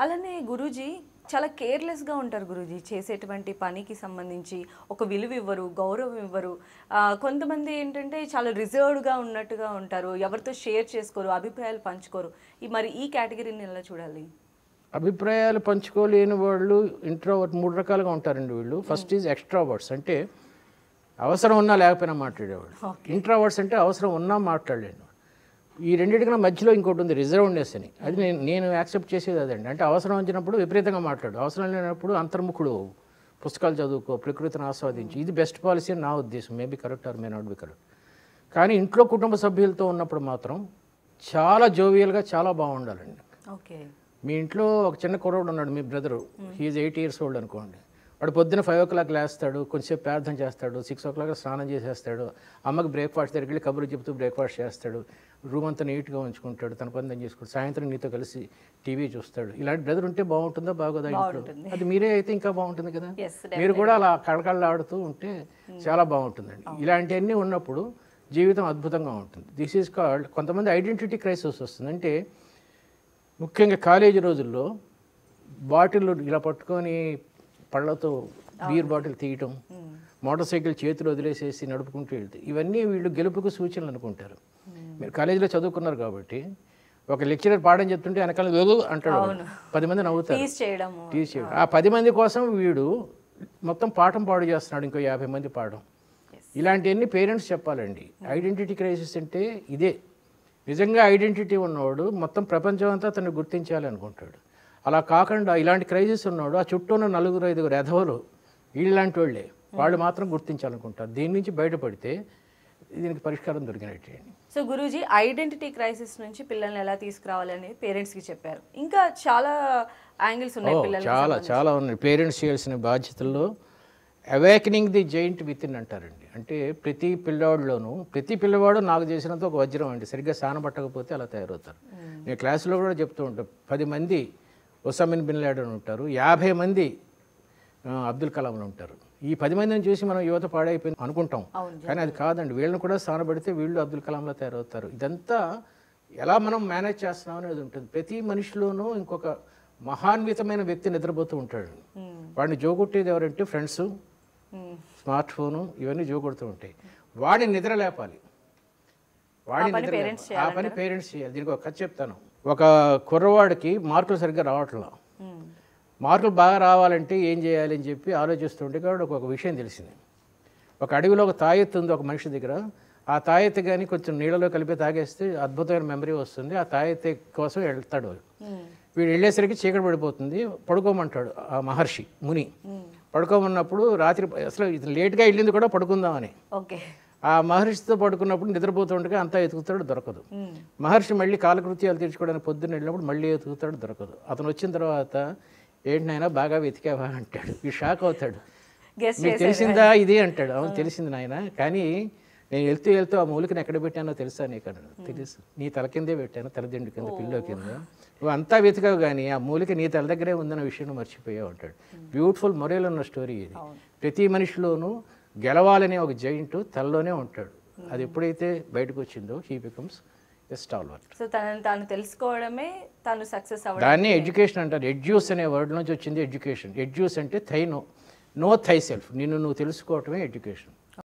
అలానే గురూజీ చాలా కేర్‌లెస్‌గా ఉంటారు గురూజీ. చేసేటువంటి పనికి సంబంధించి ఒక విలువ ఇవ్వరు, గౌరవం ఇవ్వరు. కొంతమంది ఏంటంటే చాలా రిజర్వ్డ్‌గా ఉన్నట్టుగా ఉంటారు. ఎవరితో షేర్ చేసుకోరు, అభిప్రాయాలు పంచుకోరు. మరి ఈ కేటగిరీని ఎలా చూడాలి? అభిప్రాయాలు పంచుకోలేని వాళ్ళు ఇంట్రోవర్ట్ 3 రకాలుగా ఉంటారండి వీళ్ళు. ఫస్ట్ ఈజ్ ఎక్స్‌ట్రావర్ట్స్, అంటే అవసరం ఉన్నా లేకపోయినా మాట్లాడేవాళ్ళు. ఇంట్రోవర్ట్స్ అంటే అవసరం ఉన్నా మాట్లాడలేను. ఈ రెండింటికన్నా మధ్యలో ఇంకోటి ఉంది, రిజర్వ్డ్నెస్ అని. అది నేను యాక్సెప్ట్ చేసేది అదండి. అంటే అవసరం వచ్చినప్పుడు విపరీతంగా మాట్లాడు, అవసరం లేనప్పుడు అంతర్ముఖుడు, పుస్తకాలు చదువుకో, ప్రకృతిని ఆస్వాదించి. ఇది బెస్ట్ పాలసీ అని నా ఉద్దేశం. Maybe correct or may not be correct. కానీ ఇంట్లో కుటుంబ సభ్యులతో ఉన్నప్పుడు మాత్రం చాలా జోవియల్గా చాలా బాగుండాలండి. ఓకే. మీ ఇంట్లో ఒక చిన్న కుర్రోడు ఉన్నాడు, మీ బ్రదరు. హీఈస్ 8 years old అనుకోండి. వాడు పొద్దున్న 5 o'clock లేస్తాడు, కొంచెంసేపు ప్రార్థన చేస్తాడు, 6 o'clock స్నానం చేసేస్తాడు, అమ్మకి బ్రేక్ఫాస్ట్ దగ్గరికి వెళ్ళి కబుర్లు చెబుతూ బ్రేక్ఫాస్ట్ చేస్తాడు, రూమ్ అంతా నీట్గా ఉంచుకుంటాడు, తన పని తను చేసుకుంటాడు, సాయంత్రం నీతో కలిసి టీవీ చూస్తాడు. ఇలాంటి బ్రదర్ ఉంటే బాగుంటుందా బాగోదా ఇంట్లో? అది మీరే అయితే ఇంకా బాగుంటుంది కదా. మీరు కూడా అలా కళకళలాడుతూ ఉంటే చాలా బాగుంటుందండి. ఇలాంటివన్నీ ఉన్నప్పుడు జీవితం అద్భుతంగా ఉంటుంది. దిస్ ఈజ్ కాల్డ్, కొంతమంది ఐడెంటిటీ క్రైసిస్ వస్తుంది. అంటే ముఖ్యంగా కాలేజీ రోజుల్లో బాటిల్ ఇలా పట్టుకొని పళ్ళతో బీర్ బాటిల్ తీయటం, మోటార్ సైకిల్ చేతులు వదిలేసేసి నడుపుకుంటూ వెళ్తే, ఇవన్నీ వీళ్ళు గెలుపుకు సూచనలు అనుకుంటారు. మీరు కాలేజీలో చదువుకున్నారు కాబట్టి ఒక లెక్చరర్ పాఠం చెప్తుంటే వెనకాల వెలు అంటాడు, 10 మంది నవ్వుతారు, టీచ్ చేయడం. ఆ 10 మంది కోసం వీడు మొత్తం పాఠం పాడు చేస్తున్నాడు, ఇంకో 50 మంది పాఠం. ఇలాంటివన్నీ పేరెంట్స్ చెప్పాలండి. ఐడెంటిటీ క్రైసిస్ అంటే ఇదే. నిజంగా ఐడెంటిటీ ఉన్నవాడు మొత్తం ప్రపంచం అంతా తను గుర్తించాలి అనుకుంటాడు. అలా కాకుండా ఇలాంటి క్రైసిస్ ఉన్నాడు, ఆ చుట్టూ ఉన్న 4-5 ఎధవలు వీళ్ళలాంటి వాళ్ళే, వాళ్ళు మాత్రం గుర్తించాలనుకుంటారు. దీని నుంచి బయటపడితే దీనికి పరిష్కారం దొరికినట్టే. సో గురూజీ, ఐడెంటిటీ క్రైసిస్ నుంచి పిల్లల్ని ఎలా తీసుకురావాలని పేరెంట్స్కి చెప్పారు. ఇంకా చాలా యాంగిల్స్ ఉన్నాయి పిల్లలు, చాలా ఉన్నాయి. పేరెంట్స్ చేయాల్సిన బాధ్యతల్లో awakening the giant within అంటారండి. అంటే ప్రతి పిల్లవాడిలోనూ, ప్రతి పిల్లవాడు నాకు చేసినంత ఒక వజ్రం అండి. సరిగ్గా సానబట్టకపోతే అలా తయారవుతారు. నేను క్లాసులో కూడా చెప్తూ ఉంటాను, 10 మంది ఒసామా బిన్ లాడెన్ ఉంటారు, 50 మంది అబ్దుల్ కలాంలు ఉంటారు. ఈ 10 మందిని చూసి మనం యువత పాడైపోయింది అనుకుంటాం, కానీ అది కాదండి. వీళ్ళని కూడా స్థానపడితే వీళ్ళు అబ్దుల్ కలాంలా తయారవుతారు. ఇదంతా ఎలా మనం మేనేజ్ చేస్తున్నాం అనేది ఉంటుంది. ప్రతి మనిషిలోనూ ఇంకొక మహాన్వితమైన వ్యక్తి నిద్రపోతూ ఉంటాడు. వాడిని జోగొట్టేది ఎవరంటే ఫ్రెండ్స్, స్మార్ట్ ఫోను, ఇవన్నీ జోగొడుతూ ఉంటాయి. వాడిని నిద్ర లేపాలి, వాడిని నిద్ర లేపాలి. ఆ పని పేరెంట్స్ చేయాలి. దీనికి ఒక కథ చెప్తాను. ఒక కుర్రవాడికి మార్కులు సరిగ్గా రావట్లా. మార్కులు బాగా రావాలంటే ఏం చేయాలి అని చెప్పి ఆలోచిస్తుంటే కాబట్టి ఒక విషయం తెలిసింది. ఒక అడవిలో ఒక తాయెత్తు ఉంది ఒక మనిషి దగ్గర. ఆ తాయెత్తు కానీ కొంచెం నీళ్ళలో కలిపి తాగేస్తే అద్భుతమైన మెమరీ వస్తుంది. ఆ తాయెత్తు కోసం వెళ్తాడు. వీడు వెళ్ళేసరికి చీకటి పడిపోతుంది. పడుకోమంటాడు ఆ మహర్షి ముని. పడుకోమన్నప్పుడు రాత్రి అసలు లేట్గా వెళ్ళింది కూడా పడుకుందామని. ఆ మహర్షితో పడుకున్నప్పుడు నిద్రపోతుండగా అంతా ఎతుకుతాడు, దొరకదు. మహర్షి మళ్ళీ కాలకృత్యాలు తీర్చుకోవడానికి పొద్దున్న వెళ్ళినప్పుడు మళ్ళీ ఎతుకుతాడు, దొరకదు. అతను వచ్చిన తర్వాత ఏంటి నాయన బాగా వెతికావా అంటాడు. ఈ షాక్ అవుతాడు. మీకు తెలిసిందా ఇది అంటాడు. అవును తెలిసింది నాయన, కానీ నేను వెళ్తూ ఆ మూలికను ఎక్కడ పెట్టానో తెలుసా నీకు అన్నాడు. తెలుసు, నీ తల కిందే పెట్టాను, తలదిండు కింద, పిల్లో కింద. నువ్వు అంతా వెతికావు కానీ ఆ మూలిక నీ తల దగ్గరే ఉందన్న విషయం మర్చిపోయావు అంటాడు. బ్యూటిఫుల్ మొరల్ ఉన్న స్టోరీ ఇది. ప్రతి మనిషిలోనూ గెలవాలనే ఒక జైంట్ తనలోనే ఉంటాడు. అది ఎప్పుడైతే బయటకు వచ్చిందో he becomes a stalwart. So తను తెలుసుకోవడమే తను సక్సెస్ అవ్వడం. దాన్ని ఎడ్యుకేషన్ అంటారు. ఎడ్యూస్ అనే వర్డ్ నుంచి వచ్చింది ఎడ్యుకేషన్. ఎడ్యూస్ అంటే నో థై సెల్ఫ్, నిన్ను నువ్వు తెలుసుకోవటమే ఎడ్యుకేషన్.